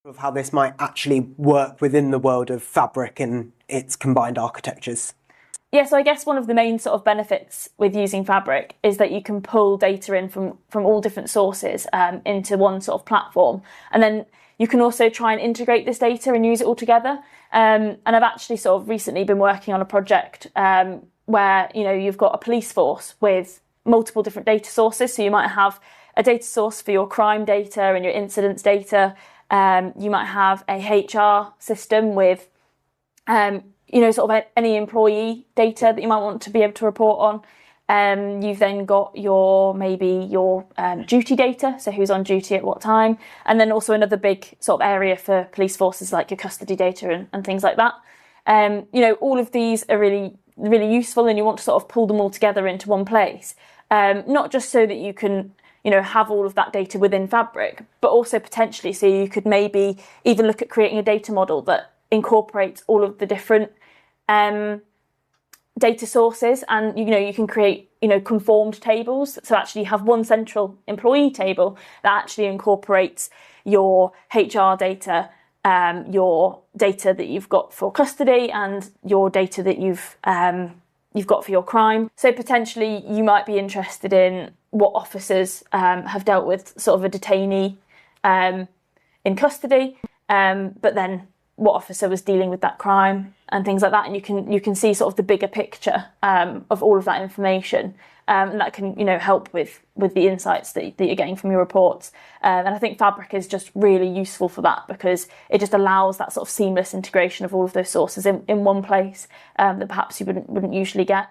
Of how this might actually work within the world of Fabric and its combined architectures? Yeah, so I guess one of the main sort of benefits with using Fabric is that you can pull data in from all different sources into one sort of platform. And then you can also try and integrate this data and use it all together. And I've actually sort of recently been working on a project where, you've got a police force with multiple different data sources. So you might have a data source for your crime data and your incidents data. You might have a HR system with, sort of any employee data that you might want to be able to report on. You've then got your duty data, so who's on duty at what time. And then also another big sort of area for police forces, like your custody data and things like that. All of these are really, really useful, and you want to sort of pull them all together into one place. Not just so that you can have all of that data within Fabric, but also potentially so you could maybe even look at creating a data model that incorporates all of the different data sources, and you can create conformed tables. So actually you have one central employee table that actually incorporates your HR data, your data that you've got for custody, and your data that you've got for your crime. So potentially you might be interested in what officers have dealt with sort of a detainee in custody, but then what officer was dealing with that crime and things like that. And you can see sort of the bigger picture of all of that information, and that can help with the insights that you're getting from your reports. And I think Fabric is just really useful for that, because it just allows that sort of seamless integration of all of those sources in one place that perhaps you wouldn't usually get.